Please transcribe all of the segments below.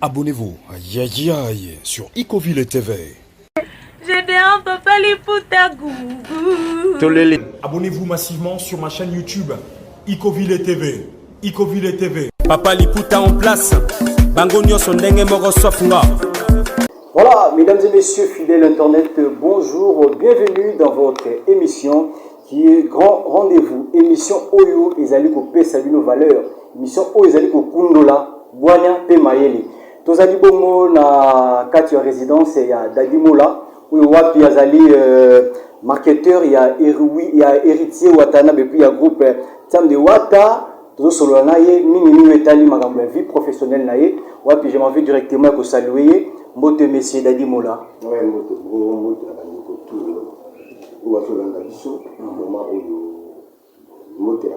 Abonnez-vous, aïe aïe aïe, sur Icoville TV. J'ai des un papa liputa gougou. Abonnez-vous massivement sur ma chaîne YouTube, Icoville TV. Icoville TV. Papa liputa en place. Bangonio sondenge moro sofunga. Voilà, mesdames et messieurs, fidèles Internet, bonjour, bienvenue dans votre émission qui est Grand Rendez-vous. Émission Oyo Ezaliko P Sabino Valeur. Émission Oyo Ezaliko Kundola, Boanya P Mayele. Tozali bongo na kati ya résidence ya Dadimola. Oyo wapi azali marketeur, il y a héritier Watana, et puis il y a groupe Tam de Wata. Tozo solo na ye mingi etali makambo ya vie professionnelle na ye. Wapi je m'en vais directement ko saluer Mbote Monsieur Dadimola. Ouais, Mbote la bandiko tout. Ou a fait l'anda biso, moment où Mbote la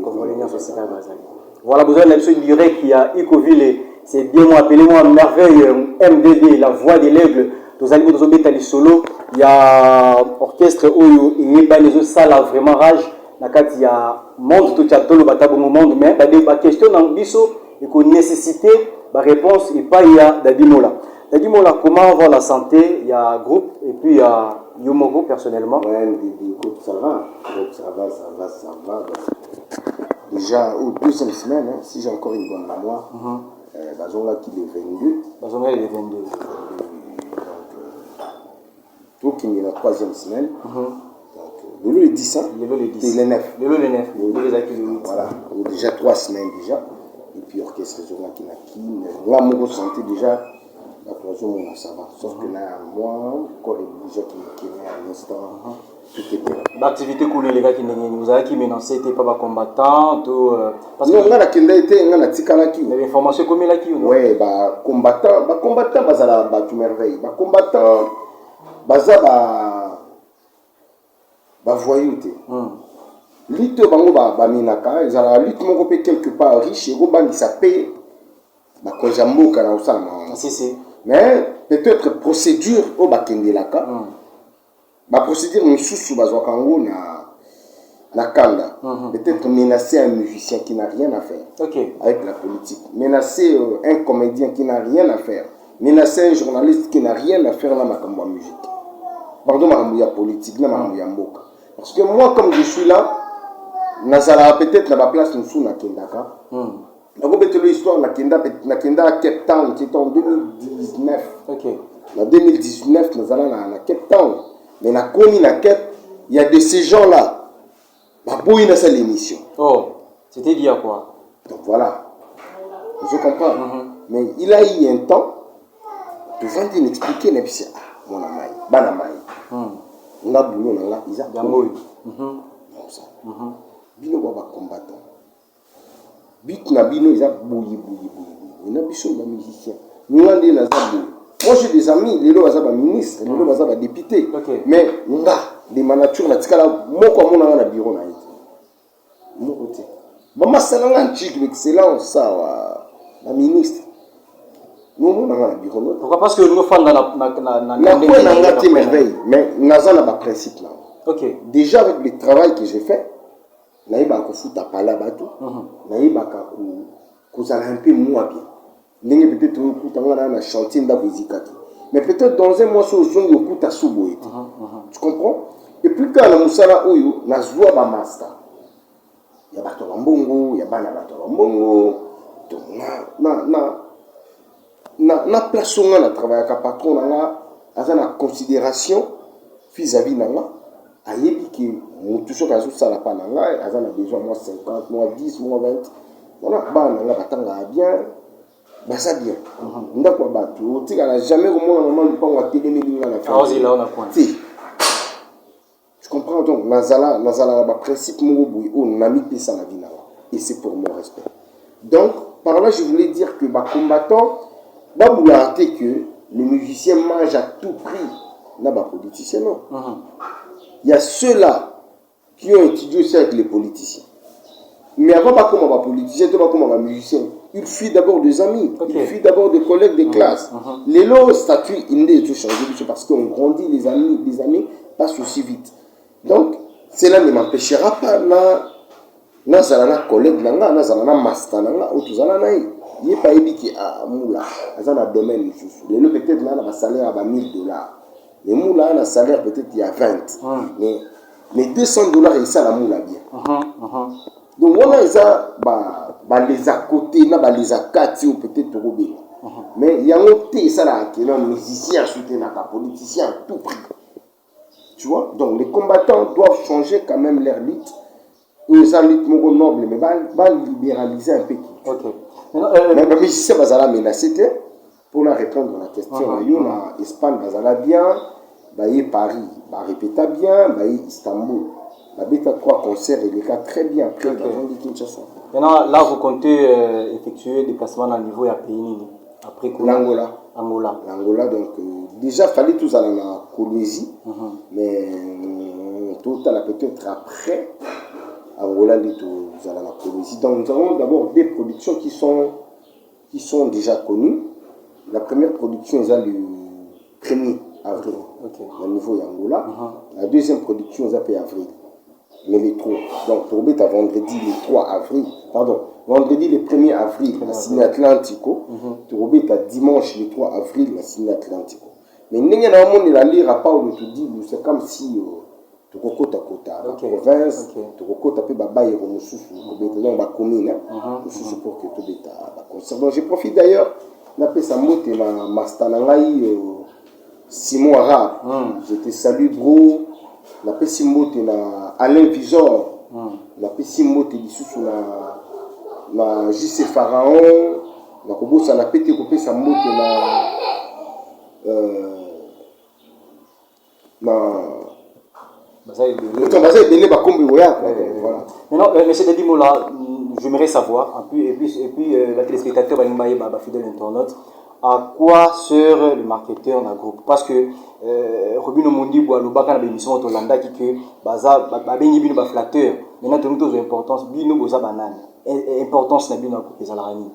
Congolais nyonso sika bazali. Voilà, besoin de l'absolu direct qui a Icoville, c'est bien moi, appelez-moi merveille MDD, la voix de l'aigle. Tozali bozo betali solo, il y a orchestre Oyo et ba les autres salles vraiment rage. Na kati ya monde tout tolo batabo monde mais ba question na biso et qu'on nécessité ba réponse et pas il y a Dadimola. Dadimola, comment va la santé? Il y a groupe et puis il y a Yomogo personnellement. Ouais, écoute, ça va. Ça va. Déjà, aux deuxième semaine, hein, si j'ai encore une bonne mémoire, Bazonga qui est 22. Bazonga il est 22. Donc, tout qui est la troisième semaine. Le lot est 10, hein? Le lot est 10. Et les 9. Le lot est 9. Voilà, déjà 3 semaines déjà. Et puis, orchestre Zonga qui n'a qui. Moi, mon santé déjà. La troisième, ça va. Sauf que là, moi, encore les déjà qui est à l'instant, tout est bien. L'activité cool, les gars qui vous avez qui maintenant, c'était pas des combattants, parce que on a la kenda été, on a la tikalaki. Les informations comme la qui ou non? Ouais, bah combattant, bazala, bah tu merveille. Bah combattant, bazala, bah voyouté. Lutte bango ba minaka, ils ont la lutte mon copé quelque part riche et gomba qui s'appelle, bah quand jambo kana osama. Si. Mais peut-être procédure au bakendelaka. Ma procédure misusu bazwakango na kanda. Peut-être menacer un musicien qui n'a rien à faire avec la politique. Menacer un comédien qui n'a rien à faire. Menacer un journaliste qui n'a rien à faire dans ma musique. Pardon, ma politique, dans ma mboka. Parce que moi, comme je suis là, nazala peut-être na place nous na kendaka. Donc, on peut l'histoire na kenda à Cape Town qui est en 2019. En 2019, nous allons à Cape Town. Mais na Koni na Cape, il y a de ces gens-là. Bah, boy dans cette émission. Oh, c'était dit à quoi? Donc voilà. Je comprends. Mais il a eu un temps de vendre expliquer mais puis mon amai, banamai. On a boulot dans là, ils a gamoy. Non ça. Bino baba combattant. Bit na bino ils a bouilli. On a biso ba musicien. Nous on dit na zabou. Moi j'ai des amis, les lois azaba ministre, les lois azaba député. Mais nga des manatures na tikala moko mona na bureau na yiti. Mon côté. Maman salanga nchik l'excellence ça la ministre. Nous on a na bureau. Pourquoi? Parce que nous fans na ngati merveille, mais naza na ba principe là. Déjà avec le travail que j'ai fait, naïba ko futa pala bato, naïba ka ko zala un peu moins bien. Peut-être que chantier mais peut-être dans un mois, tu comprends? Et puis quand on a Moussala Oyo, on a joué à Master. Il y a Bato Bambongo, il y a Bana Bato Bambongo. Na place où on a travaillé avec patron, on a considération vis-à-vis de nous. Ayebi que tout ce que ça n'a pas besoin de 50, 10, 20. Voilà, on bien. Bah ça bien. On a quoi battre. Tu n'as jamais au moment où on a télé la fin. Je comprends donc. Nazala, le principe on a mis ça la vie là. Et c'est pour mon respect. Donc, par là, je voulais dire que bah combattant, bah vous l'arrêtez que les musiciens mangent à tout prix. N'a pas politiciens non. Il y a ceux-là qui ont étudié aussi avec les politiciens. Mais avant pas comme un politicien, pas comme un musicien. Il fuit d'abord des amis, il fuit d'abord des collègues de classe. Les lots statuts, il n'est tout changé parce qu'on grandit, les années passent aussi vite. Donc, cela ne m'empêchera pas, na collègue, na master, il n'est pas dit qu'il a moula, dans un domaine. Le peut-être là, on a un salaire à $1000. Les moula, on a un salaire peut-être il y a 20. Mais $200, il ça la moula bien. Donc, on a ça, les à côté, les à quatre, ou peut-être au bien. Mais il y a un autre, ça là, qui est un musicien, un politicien, à tout prix. Tu vois? Donc, les combattants doivent changer quand même leur lutte. Ils ont une lutte noble, mais va libéraliser un peu. Ok. Mais les musiciens vont menacés pour répondre à la question. Il y a l'Espagne, bien, Paris, répéta bien, Istanbul. Il y a 3 concerts et les cas très bien après dans le Kinshasa. Maintenant, là, vous comptez effectuer des placements dans le niveau à pays après l'Angola. L'Angola, donc déjà, il fallait tous aller en Colombie, mais tout à l'heure peut-être après. Angola, nous allons en Colombie. Donc, nous avons d'abord des productions qui sont déjà connues. La première production est le 1er avril, au niveau d'Angola. La deuxième production est avril. Mais les 3. Donc, pour être vendredi le 3 avril, pardon, vendredi le 1er avril, la Cine Atlantico. Pour être dimanche le 3 avril, la Cine Atlantico. Mais nous avons la lire à part où tu dis, c'est comme si. Tu kokota la province, tu kokota pe babaye ko mususu ko betela ba commune mususu pour que tout beta concert. Donc je profite d'ailleurs na pesa mote na master na ngai Simon Arabe. Je te salue bro. Na pesa mote na Alain Visor. Na pesa mote lisusu na JC Pharaon. Na kobosa na pete ko pesa mote Maintenant, monsieur Dedimola, j'aimerais savoir, et puis les téléspectateurs, fidèles internautes, à quoi sert le marketeur dans le groupe? Parce que Robino Mondi, Boalobaka, l'émission Otolanda, qui que Baza, Babeni Bino Baflateur, maintenant, tout l'importance, Bino Boza Banane, importance na Bino pour les salariés.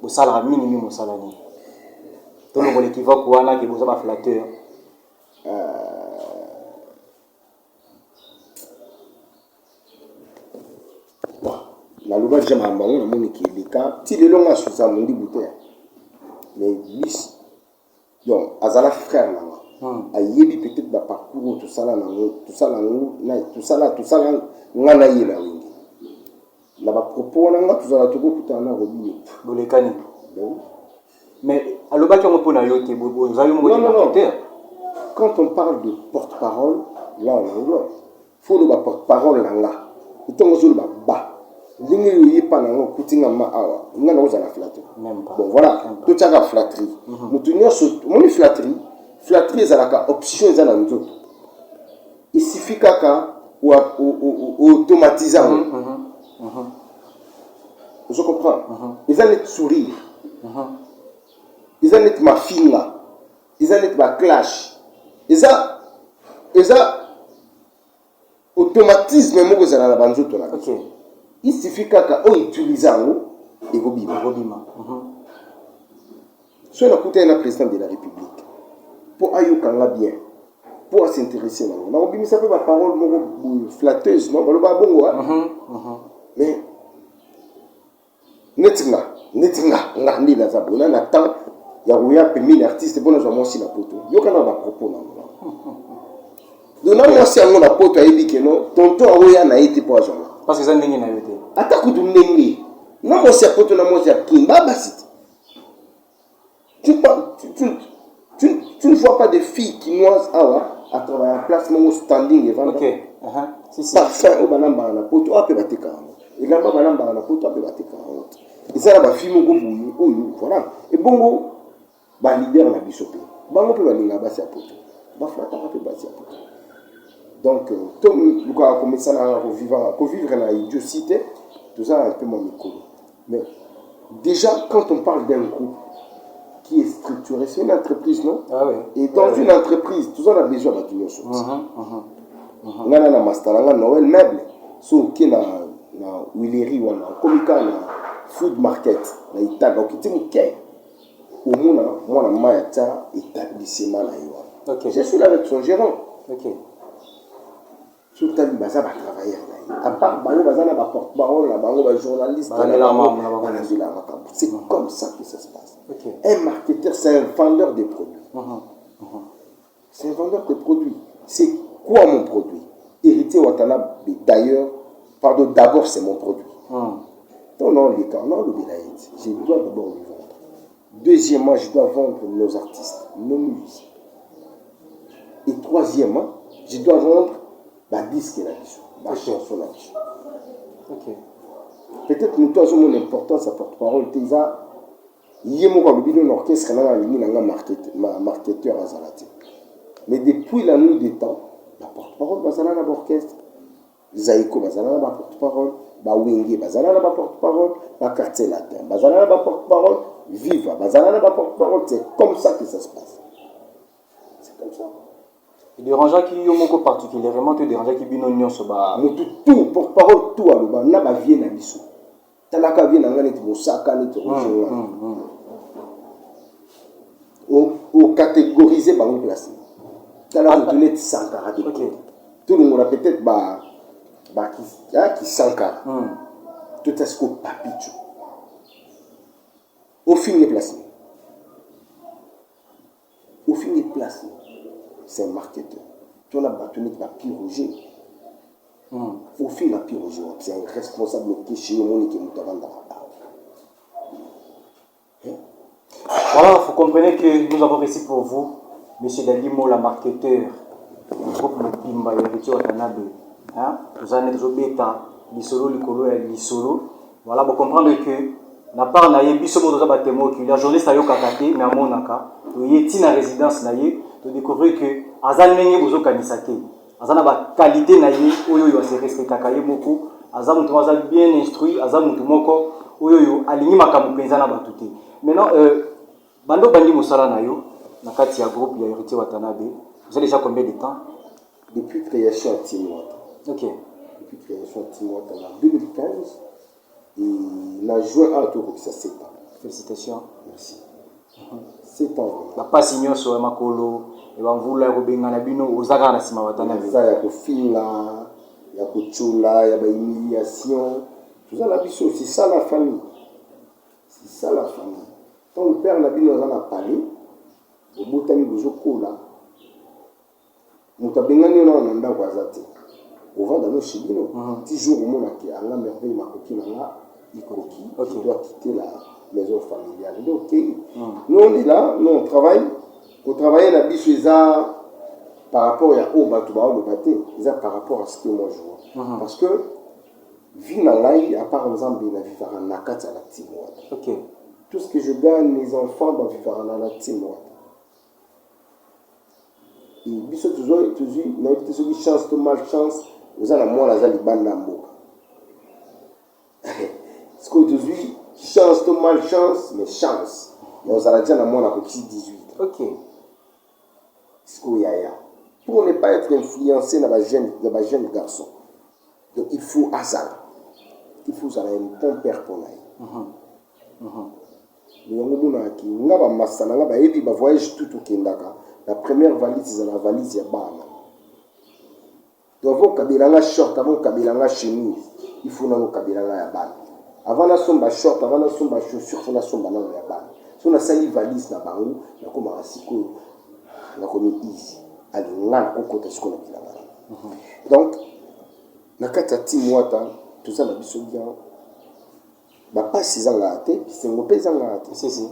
Au salaire minimum au salaire. Tout le monde équivoque, Wana, qui Boza Baflateur. La loi de Jamambo, on a mon qui est le cas. Si les longs sur ça, on dit bouteille. Mais lui, donc, Azala frère, a yébi peut-être le parcours, tout ça là, tout ça là, on a yé là. Là-bas, propos, on a tout ça là, tout le temps, on a robiné. Bolekani. Mais, à l'obak, on peut aller vous avez mon marketeur. Quand on parle de porte-parole, là, on englobe. Il faut le porte-parole là. Il faut le bas. L'ingi pas na kutinga ma awa nga na oza na flatterie bon voilà tout ça la flatterie mutunya so moni flatterie ezalaka option ezala nzoto il suffit kaka ou automatiser je comprends ils allaient sourire ils allaient ma finga ils allaient ma clash ils automatisme mo ezala na banzoto na OK. Il suffit qu'à utiliser et Gobima. Soit on a un président de la République pour ayukanga bien, pour s'intéresser à nous. On ça peut pas parole flatteuse, non? Mais netinga, ngandi na zabona na temps ya ouya permis l'artiste pour nous aussi la poto. Yo kana ba propos na. Donc moi si on a poto ayebi que non, tonton ouya na été pour agent. Parce que ça n'est pas été. Attaque de Nengi. Non, moi, c'est pour toi, moi, c'est Kimba Bassit. Tu ne vois pas de filles qui noisent à travailler en placement standing et vendre. Ok. Parfum au banamba na poto, à peu près 40. Et là-bas, banamba na poto, à peu près 40. Et ça, là, film au goût, voilà. Et bon, leader na bisopé. Bango peut aller là-bas, c'est à poto. Baflata, à peu près, c'est à poto. Donc, tout le monde a commencé à vivre dans l'idiotie, tout ça un peu mon micro. Mais déjà, quand on parle d'un groupe qui est structuré, c'est une entreprise, non? Ah oui. Et dans une entreprise, tout ça, on a besoin de bâtiment. On a un master, on a Noël meuble, so qui na Willery, on a Komika, na food market, na Itaga, qui est muké. Au moins, moi, na Mayata, établissement na Yoa. Je suis là avec son gérant. Ok. Tout à l'heure, ça va travailler. À part, bah, porte-parole, journaliste, c'est comme ça que ça se passe. Okay. Un marketeur, c'est un vendeur de produits. C'est un vendeur de produits. C'est quoi mon produit? Héritier Watanabe, d'ailleurs, pardon, d'abord c'est mon produit. Donc, non, les cas, non, je dois d'abord le vendre. Deuxièmement, je dois vendre nos artistes, nos musiciens. Et troisièmement, je dois vendre la disque là-dessus, la chanson là-dessus. Peut-être nous avons une importance à porte-parole. Il y a un orchestre qui est marketeur à Zalati. Mais depuis la nuit des temps, la porte-parole va à l'orchestre. Zaïko va à la porte-parole. Wenge va à la porte-parole. Quartier Latin va à la porte-parole. Viva va à la porte-parole. C'est comme ça que ça se passe. C'est comme ça. Il dérange qui est particulièrement te dérange qui bino nyonso ba tout porte-parole tout aloba na ba vie na biso talaka vie na ngani tibosaka ni torongo au catégoriser ba une place talaka donner Sankara de tout le monde peut-être qui Sankara tout est-ce que papicho au fin de place c'est un marketeur. Tu as battu avec la piroger. Au fil de la piroger, c'est un responsable qui est chez nous qui est dans Voilà, vous comprenez que nous avons réussi pour vous, M. Dalimo, la marketeur du groupe Mopimba et Héritier Watanabe. Vous en êtes toujours bêta, l'isolo, l'icolo et l'isolo. Voilà, vous comprenez que na part na yebi sobo doza batemo ki la journaliste ayo kakate mais amonaka to yeti na résidence na ye to découvrir que azan ndenge bozo kanisa te azana ba qualité na ye oyo yo se respectaka ye moko azan mutu maza bien instruit azan mutu moko oyo yo alingi makambo penza na batu te maintenant bando bandi mosala na yo na kati ya groupe ya Héritier Watanabe vous avez déjà combien de temps depuis création à Timouata. OK, depuis création à Timouata en 2015. Et il a joué à tour ça 7 ans. Félicitations. Merci. 7 ans. La passe nyonso ya makolo et bamvula robenga na bino ozaka na sima Watanabe. Ça ya ko fila, ya ko chula, ya ba humiliation. Tout ça la biso, c'est ça la famille. C'est ça la famille. Quand le père na bino na parlé, au botani bozo kola. Mutabengani na nanda kwa zati. Au vent dans nos chibino. Toujours au monde qui a la merveille ma coquine là. Il doit quitter la maison familiale. Donc, nous on est là, nous on travaille. On travaille la biche par rapport à par rapport à ce que moi je vois. Parce que, vie dans l'aïe, à part exemple, il va vivre en nakat à la Timouata. Tout ce que je gagne, les enfants vont vivre en la Timouata. Et biche toujours, il y a une chance, de malchance, vous avez la moi la Zaliban Nambo. Ce que je dis, chance de malchance, mais chance. Nous allons dire à moi la 18. OK. Ce qu'il y a. Pour ne pas être influencé dans les jeunes garçons. Donc il faut hasard. Il faut un bon père pour nous. Voyage tout au Kendaka. La première valise, c'est la valise de Bana. Donc avant Kabilanga short, avant Kabilanga chemise, il faut nous Kabilanga Bana. Avant la somba short, avant la somba chaussure, il faut la somba dans la Bana. Si on a sali valise na bango, na comme un siko, na comme easy. Allez, on a côté ce qu'on a dit là. Donc, na kata Timouata, tout ça na biso bien. Bah pas 6 ans là, c'est mon paysan là. Si.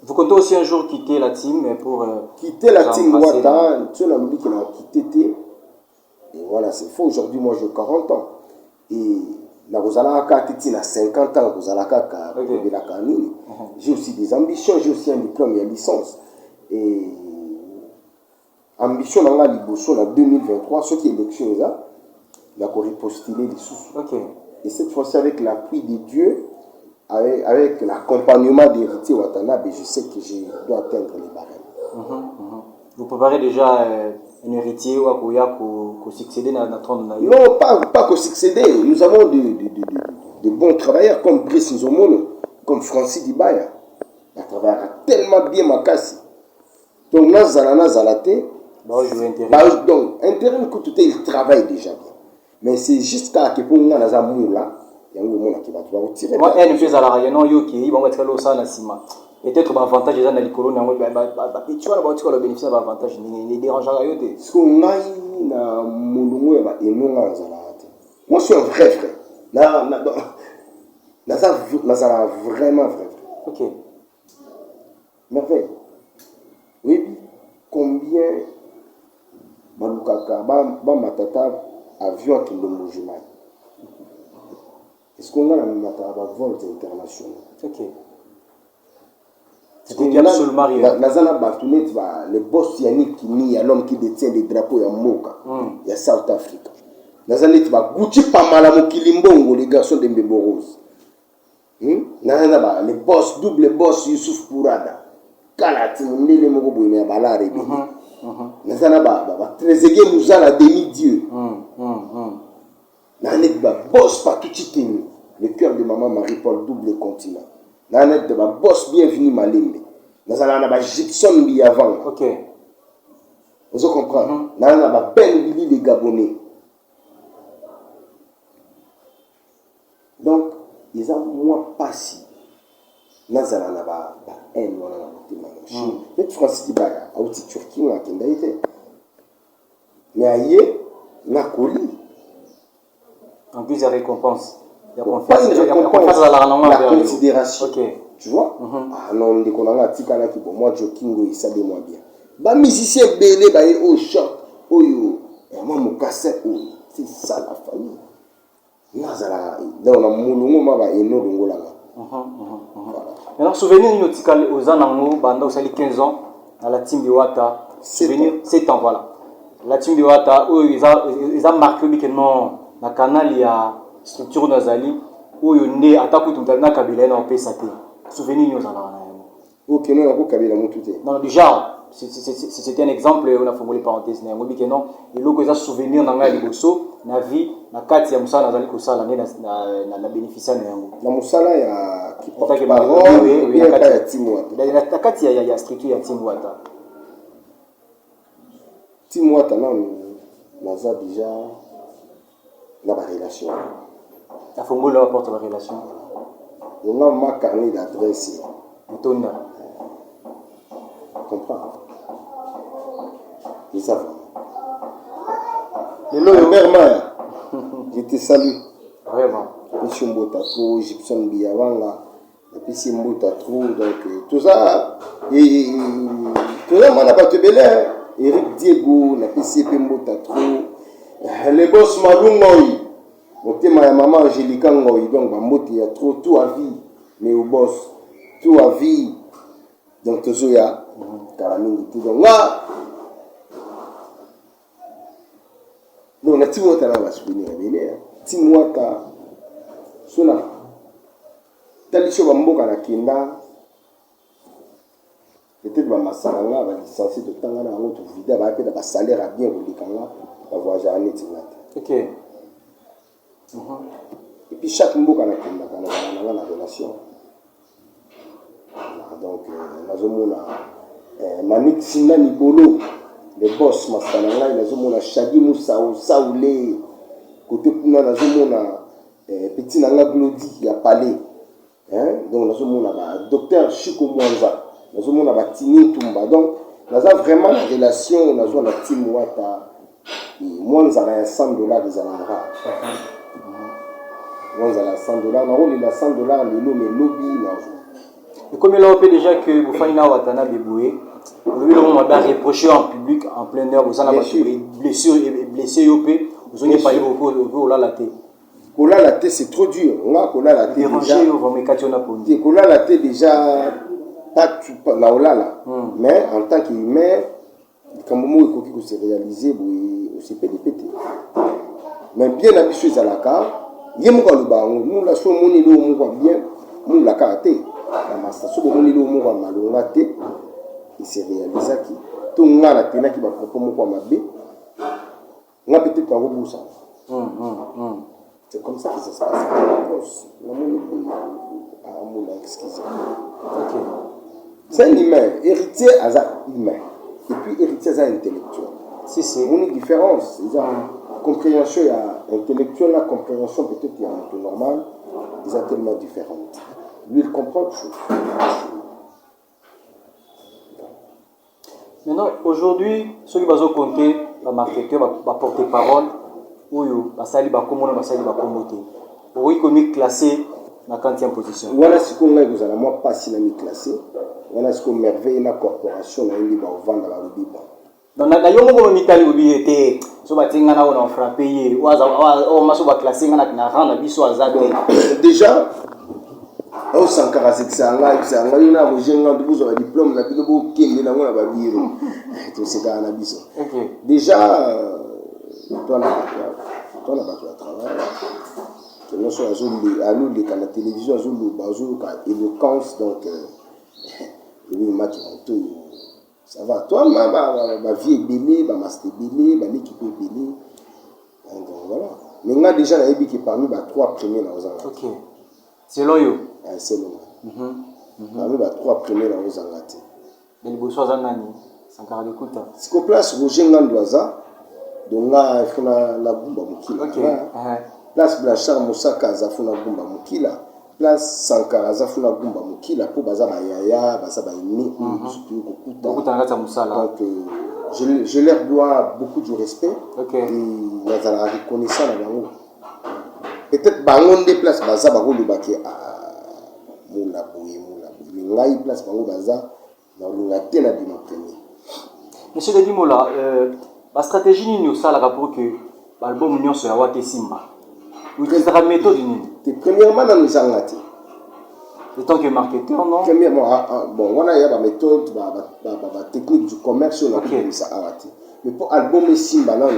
Vous comptez aussi un jour quitter la team pour quitter la team Ouata, tu l'as dit qu'il a quitté. Et voilà, c'est faux. Aujourd'hui, moi j'ai 40 ans. Et la Rosalaka Titi a 50 ans, Rosalaka Kanini. J'ai aussi des ambitions, j'ai aussi un diplôme et une licence. Et ambition dans la Liboso en 2023, ce qui est élection, il a postulé les sous. Et cette fois-ci, avec l'appui de Dieu, avec l'accompagnement d'Héritier Watanabe, je sais que je dois atteindre les barèmes. Vous préparez déjà un héritier ou à succéder dans notre trône? Non, pas qu'au succéder. Nous avons de bons travailleurs comme Brice Nzomono, comme Francis Dibaya. Il travaillera tellement bien ma casse. Donc, nous allons Donc, intérêt, il travaille déjà bien. Mais c'est juste qu'à ce point là, moula, il y a un moment qui va retirer. Moi, elle fait à la rayon, il va mettre l'eau ça, la cima. Peut-être l'avantage des années colons, tu vas le bénéficier de l'avantage, ne dérange rien. Ce qu'on a, na moulou, et non, moi, je suis un vrai frère. Ça vraiment vrai. Ok. Merveille. Oui, combien Malukaka, Matata, avion qui le logement. Est-ce qu'on a la matata vol internationaux? Ok. C'était absolument rien. Nazana Batounet, le boss Yannick Kimi, l'homme qui détient les drapeaux à Moka, il y a South Africa. Nazana Gucci Pamalamo Kilimbongo, les garçons de Mbeboros. Nazana, les boss, double boss Youssouf Pourada. Kalati, Mundele Mogo, mais Balare. Nazana Baba, Trezege Mouzala, demi-dieu. Nanet boss Pakutitini, le cœur de maman Marie-Paul, double continent. Nanet de boss bienvenue Malembe. Nazana ba Gibson bi avant. Ok. Vous comprenez? Nana ba Ben Billy les Gabonais. Donc, ils ont moins passé. Nazana na ba un mois na Chine. Mais France qui ba a outil Turquie on a kenda été. Mais ailleurs na Koli. En plus, il y a récompense. Il y a confiance, la considération. Okay. Tu vois? Ah non, on dit qu'on a un petit canal qui bon, moi, Jokingo, il savait moi bien. Bah, musicien belé, bah, oh, short, oh, yo, moi, mon cassette, oh, c'est ça la famille. Nazala, donc, on a moulongo, ma, bah, et non, longo, là. Maintenant, souvenir, nous, aux Anango, Banda, vous 15 ans, à la team de Wata. Souvenir, 7 ans, voilà. La team de Wata, ils ont marqué que non. Na canal il y a structure nazali où il né attaque tout na kabila na pesa te souvenir nous en a OK non na ko kabila mututé non déjà c'était un exemple on a formulé parenthèse na ngobi que non et loko za souvenir na ngai liboso na vie na kati ya musala nazali ko sala na bénéficiaire na yango na musala ya qui porte parole ya kati ya Timwata na kati ya structure ya Timwata non naza déjà la relation. La formule apporte la relation. On a ma carnet d'adresse. Antonia. Comprends? Ils savent. Le Mère, je te salue. Vraiment. Monsieur Mbota trop, Gibson Biavanga, et puis c'est Mbota trop, donc tout ça, et tout ça, on a battu Belé, Eric Diego, la PCP Mbota trop. Les boss Malungoy, ma maman Angélique Ngoy, donc il y a trop tout à vie, mais au boss, tout à vie, donc tout ça, il y a Karamini, donc là, donc la Timota là va se venir à venir, Timota, Sona, Talisho Bamboka na Kinda, peut-être que ma salanga va licencier de temps à l'autre vidéo, va appeler un salaire à bien au Likanga. Ok. Et puis chaque mot qu'on a la relation. Donc, Manik Sina Nibolo, le boss Masalanga, il a Shadi Moussa Saoulé, côté Puna, petit Nanga Glodi, il a parlé. Donc, le docteur Chico Mwanza, il a Tini Tumba. Donc, on a vraiment la relation, on a la team Wata. Moi, nous avons $100 des Alamara. Moi, nous avons $100. Nous avons $100, les lobbies. Et comme il a déjà que vous faites Watana Beboué, vous avez reproché en public, en plein air, vous avez blessure et blessé Yopé, vous n'avez pas eu au Lalaté. Kola Laté, c'est trop dur. On a Kola Laté déjà. Kola Laté déjà, pas là, mais en tant qu'humain, quand il faut se réaliser, c'est pété. Mais bien habitué à la carte, il y a nous la sommes bien, nous la carte. La master, il s'est réalisé qui tout le monde a qui va proposer mon mabé. On a peut-être un robot ça. C'est comme ça que ça se passe. C'est un humain, héritier à ça humain. Et puis héritier à intellectuel. Si, si. Une différence. Compréhension intellectuelle, la compréhension peut-être il y a un peu normal, ils sont tellement différentes. Lui, il comprend tout. Maintenant, aujourd'hui, ceux qui vont compter, les marketeurs, vont porter parole, ou basali bakomono basali bakomote. Oui, comme classé dans la 40e position. Voilà ce qu'on a, vous allez moi pas si la classé. Voilà ce qu'on merveille la corporation là il va vendre la lobby. Donc na yo mo mitali obi était so batinga na on frappé ou on maso ba classer na rendre biso azate. Déjà au Sankara c'est ça là il na bojenga de vous aura diplôme na bino bo kende na ngona ba biro. Tout c'est dans la biso. Déjà toi na pas travail. Que nous sommes à nous à la télévision à éloquence donc le match ça va toi ma vie est belle ma master belle ma l'équipe est belle donc voilà mais on a déjà la qui est parmi les 3 premiers dans Ozanga. OK. Selon yo selon parmi les 3 premiers dans Ozanga. Mais bosso za nani Sankara de Kuta. Ce qu'on place Roger Ngandoaza donc là il faut la bomba mukila. OK. Place Blanchard Moussaka azafuna gumba mukila place Sankara azafuna gumba mukila po baza ba yaya baza ba ini surtout kokuta musala donc je leur dois beaucoup de respect. OK. Et nazala reconnaissant na bango peut-être bango de place baza ba ko lubaki mula boye ngai place bango baza na lungate na bino premier. Monsieur Dedimola, la stratégie ni nous ça la pour que l'album union sur la Wate Simba. Vous utilisez la méthode ni. Premièrement dans les angati. En tant que marketeur non. Premièrement bon on a la méthode la technique du commerce on a okay. Ça awati. Mais pour album Simba non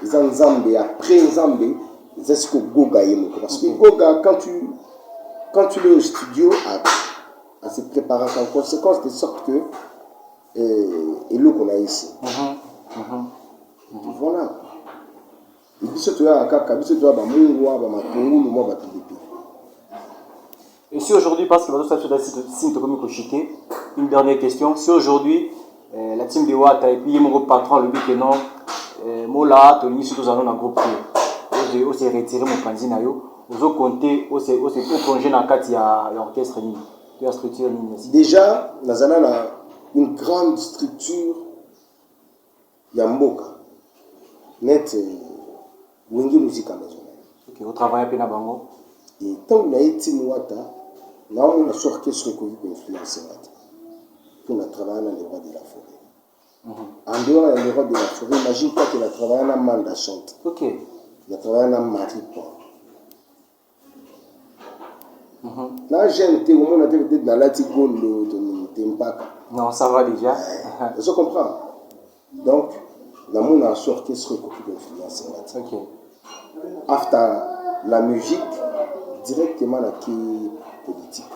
ils ont Zambé après Zambé c'est ce que Goga aime parce que Goga quand tu es au studio à se préparer en conséquence de sorte que et l'eau qu'on a ici. Voilà. Et puis surtout à Kaka, puis surtout à Bamungwa, Bamatungulu, moi Batulipi. Et si aujourd'hui, parce que une dernière question, si aujourd'hui la team de Wata et puis mon patron le dit que non, Mola, Tony, surtout dans un groupe, on s'est retiré mon candidat na yo, on compter, on s'est plongé dans quatre il y a l'orchestre ni, la structure ni. Déjà, Nazana a une grande structure, Yamboka, net. Wingi musique à maison. OK, on travaille à Bango. Et tant qu'on a été Mouata, on a sorti ce qu'on veut influencer. On a travaillé dans les rois de la forêt. En dehors des rois de la forêt, imagine-toi qu'il a travaillé dans Manda Chante. OK. Il a travaillé dans Maripa. Là, j'ai été au monde peut-être dans la Tigondo de Tempaka. Non, ça va déjà. Je comprends. Donc, la monde a sorti ce qu'on veut influencer. OK. After la musique, directement la politique.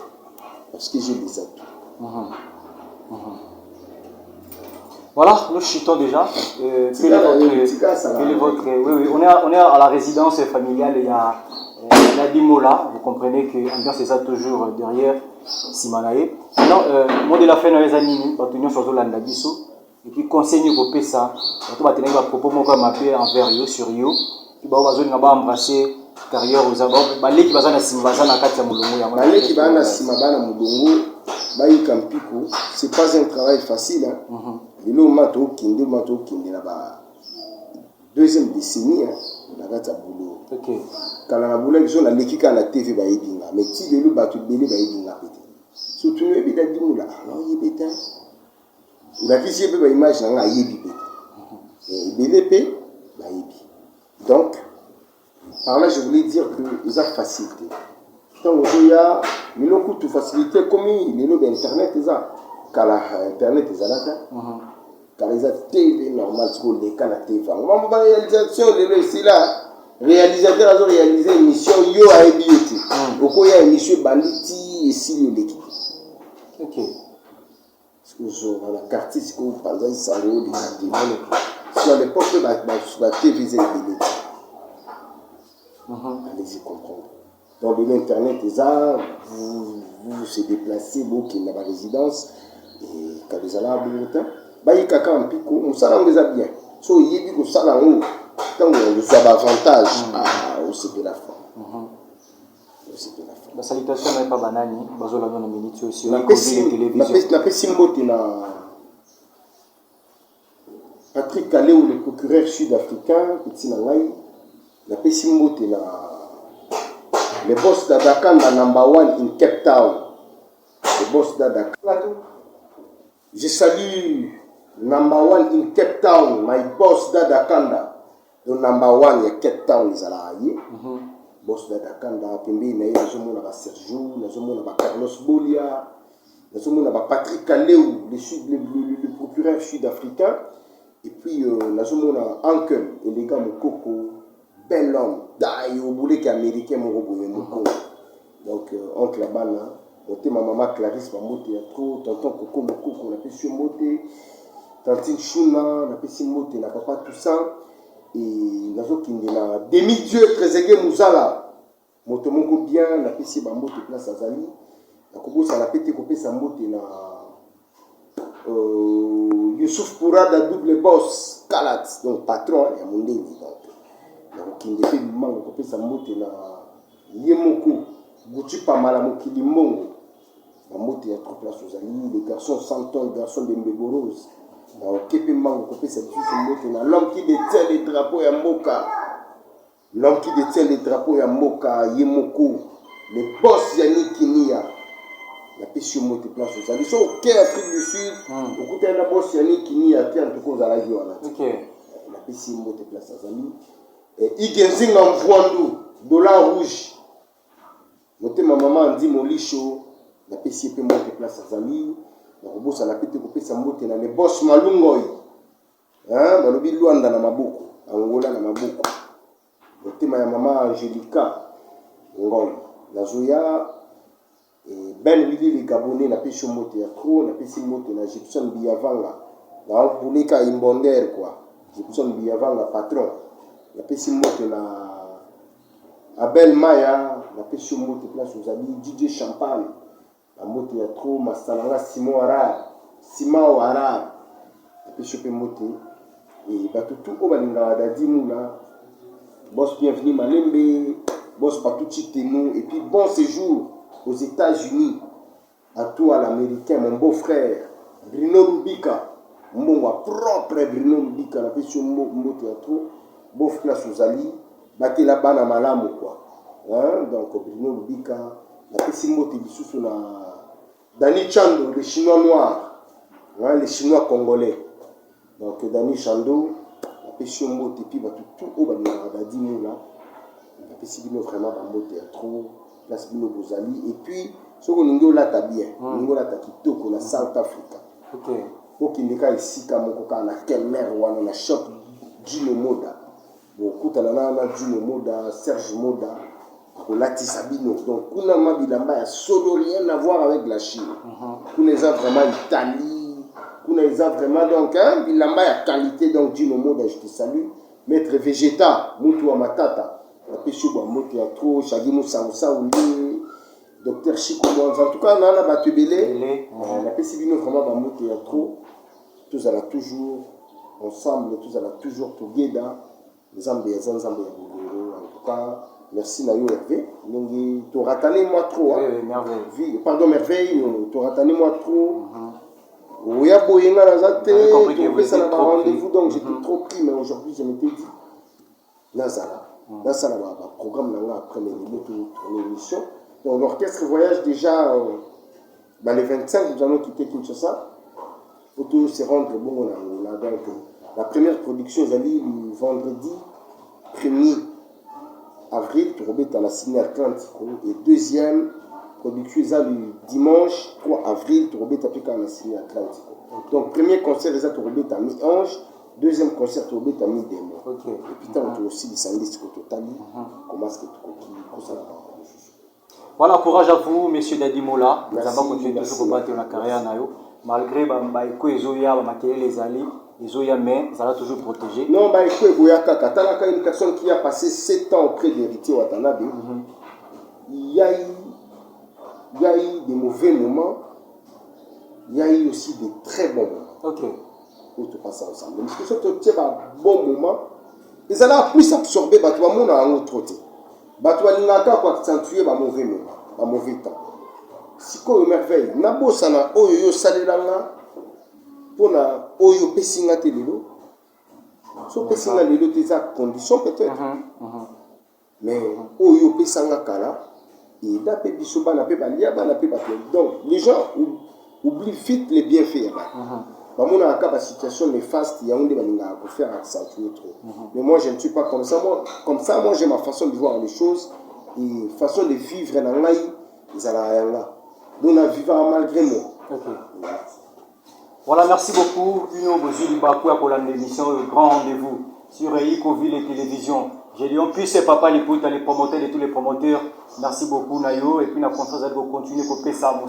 Parce que j'ai des atouts. Voilà, nous chutons déjà. Quel est votre... Oui, on est à la résidence familiale. Il y a Dimola. Vous comprenez que l'ambiance est ça toujours derrière Simanae. Sinon, moi de la fin de les années, nous sommes sur l'Andabiso. Et puis, conseil pour ça. On va tenir un propos envers eux sur eux. Puis, on va embrasser carrière aux abats. Les qui basent na Simbaza na kati ya mulungu. Les qui basent na Simbaza na mulungu, c'est pas un travail facile. Et là, on a la deuxième décennie. On a fait boulot. Quand on a boulot, on a l'équipe à la TV. Mais si les gens ont belé, ils ont surtout les gens qui ont dit il a visé une image dans la yébi. Donc, par là, je voulais dire que ils ont facilité. Donc, il y a une autre facilité comme les lobes Internet, quand Internet est là, quand les TV normal, les canaux TV. On va réalisation, c'est là. Réalisateur a réalisé une émission Yo a Ebioti. Au y a une émission Banditi et Silio l'équipe. OK. Dans la quartier, c'est comme par exemple, ça vaut des quartiers. Sur l'époque, la TV, c'est allez-y comprendre. Donc, l'Internet, vous se déplacez, vous qui n'avez pas résidence, et quand vous allez à Boulogne, il y a quelqu'un en pico, on s'en rend déjà bien. so yebi ko sala ngo tant on soit avantage au CP la fin. La salutation n'est pas banani, bazo la donne minute aussi la télévision. Patrick Kaleo, le procureur sud-africain, petit nangai, la pessimbote na le boss d'Adakanda #1 in Cape Town. Le boss d'Adakanda. Je salue #1 in Cape Town, my boss d'Adakanda. Le #1 in Cape Town is alaye. Boss d'Adakanda, pembe na yazomona ba Sergio, yazomona ba Carlos Bolia, yazomona ba Patrick Kaleo, le procureur sud-africain. Et puis, nazomona Uncle, et les gars, mon coco, bel homme, d'ailleurs, au boulet américain, mon robot, mon coco. Donc, Oncle Abana, on ma maman Clarisse, ma moto, il y a trop, tonton Coco, mon coco, on a fait sur moté, tantine Chouna, on a fait sur moté, n'a pas tout ça. Et nazo kindina, demi-dieu, Trezege Mouzala, moto mon coco bien, on a fait sur ma moto, place à Zali. La coco, ça l'a pété, coupé sa moto, na. Youssouf Pourada, double boss, Kalat, donc patron, il y a mon déni. Donc, il fait du mango, il fait sa moto, Yemoko, Gouchi Pamala, Mokili Mongo. La moto, il y a trop de place aux amis, les garçons 100 ans, les garçons de Mbeboros. Donc, Kepe Mango, il fait sa moto, l'homme qui détient les drapeaux à Moka. L'homme qui détient les drapeaux à Moka, Yemoko, les boss Yannick Kinia. La pêche moto place aux amis. Ils sont au Caire, Afrique du Sud. Au côté de la bosse, Yannick Kinia, qui est en tout cas à la vie. La pêche moto place aux amis. Igenzing en Voandou, dollar rouge. Noté ma maman dit mon licho, la pêche moto place aux amis. La bosse à la pêche coupée sa moto dans les boss Malungoy. Hein, Malobi Luanda na Maboko, Angola na Maboko. Noté ma maman Angelica, Ngom, la Zoya. Ben Willy les Gabonais n'a pas sur moto à trop, n'a pas sur moto na Gibson Biavanga. Na Buleka Imbonder quoi. Gibson Biavanga patron. N'a pas sur moto na Abel Maya, n'a pas sur moto place aux amis DJ Champagne. La moto à trop, Masalanga Simon Arab, Simon Arab. N'a pas sur moto et bah tout au balinga dadi moula. Boss bienvenue Malembe, boss Patuchi Temu et puis bon séjour aux États-Unis, à toi l'américain, mon beau-frère, Bruno Rubika, mon propre Bruno Rubika, la question mon théâtre, beau-frère Souzali, batté la banne à Malam quoi. Hein? Donc Bruno Rubika, la question mon théâtre, sur la Dani Chando, les Chinois noirs, hein? Les Chinois congolais. Donc Dani Chando, la question mon théâtre, tout au bas de la dîme là, la question vraiment dans mon théâtre. Place Bino Bozali et puis ce qu'on nous là ta bien nous là ta kitoko na South Africa. OK. Pour qu'il n'est ici comme on na quelle mer ou on a shop Gino Moda. Bon kuta na Gino Moda, Serge Moda, Kolati Sabino. Donc kuna mabilamba ya solo rien à voir avec la Chine. Kuna les a vraiment Italie, kuna les a vraiment donc hein, bilamba ya qualité donc Gino Moda je te salue. Maître Végéta, Mutu wa Matata. La pêche au moto à trop, Chagimou Saouli, Docteur Chico, en tout cas, on a battu Belé. La pêche vraiment dans moto à trop. Tous allons toujours ensemble, tous allons toujours together. Les Zambé, en tout cas, merci Nayo Hervé. Tu ratané moi trop. Pardon, merveille, tu ratané moi trop. Oui, à Boyenga, la Zate, tu fais ça dans rendez-vous, donc j'étais trop pris, mais aujourd'hui, je m'étais dit, Nazara. Là, ça va, programme après l'émission. Donc, l'orchestre voyage déjà les 25, nous allons quitter Kinshasa. Pour tout se rendre bon. On a donc la première production, est allée le vendredi 1er avril, tu remets à la Ciné Atlantico. Et deuxième production, est le dimanche 3 avril, tu remets à la Ciné Atlantico. Donc, premier concert, tu remets à Mi-Ange. Deuxième concert, tu remets à Mi-Démo. Et puis, tu as aussi les sandwichs que tu as mis. Comment est-ce que tu as Voilà, courage à vous, messieurs Dadimola. Nous avons continué toujours à battre la carrière. Malgré les alliés, les Oya, mais ça l'a toujours protégé. Non, une personne qui a passé 7 ans auprès d'héritier Watanabe. Il y a eu des mauvais moments, il y a eu aussi des très bons moments. Ok. où tu passes ensemble. Parce que ce tu as un bon moment, ils allaient plus absorber, bah tu vas mon en autre côté. Bah tu vas l'ingaka pour accentuer ma mauvais moment, ma mauvais temps. Si quoi merveille, nabo sana oyo salelanga, pour na oyo pesinga telelo. So pesinga lelo tes conditions peut-être. Mais oyo pesanga kala, et là pe bisoba na pe balia ba na pe ba. Donc les gens oublient vite les bienfaits. Bah mon a cas situation néfaste, il y a un des balinga pour faire accentuer trop. Mais moi je ne suis pas comme ça. Moi j'ai ma façon de voir les choses et façon de vivre dans la vie. Ils allaient rien là. Nous on a vécu malgré moi. Voilà, merci beaucoup. Bruno Bozuli Bakou pour l'émission Grand Rendez-vous sur Icoville et Télévision. J'ai dit, on puisse, papa, les promoteurs et tous les promoteurs. Merci beaucoup, Nayo. Et puis, la confiance de continuer à couper ça.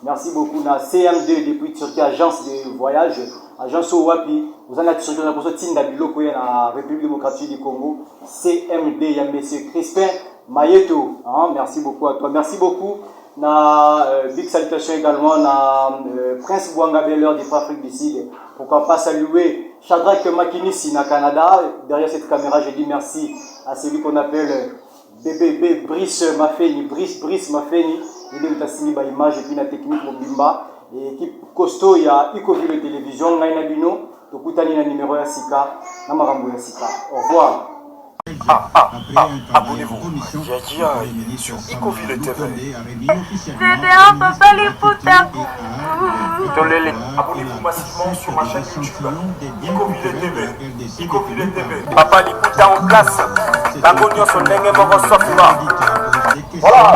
Merci beaucoup, na CM2 depuis Turquie, agence de voyage, agence Owapi. Vous en êtes sur la Tinda Biloko, la République démocratique du Congo. CMD, il y a M. Crispin Mayeto. Merci beaucoup à toi. Merci beaucoup. Big salutation également à Prince Bouanga Belleur de Afrique du Sud. Pourquoi pas saluer Shadrach Makinissi na Canada. Derrière cette caméra, je dis merci à celui qu'on appelle BBB Brice Mafeni. Brice Mafeni. Il est aussi une image et puis la technique Mobimba. Et équipe costaud, il y a Icoville Télévision. Naina Bino. Tokutani na numéro ya Sika. Namarambo ya Sika. Au revoir. Abonnez-vous. J'ai dit sur Icoville TV. CDA Papa Liputa. Abonnez-vous massivement sur ma chaîne YouTube. Icoville TV. Icoville TV. Papa Liputa en place. Bango nyonso ndenge moko sofima. Voilà.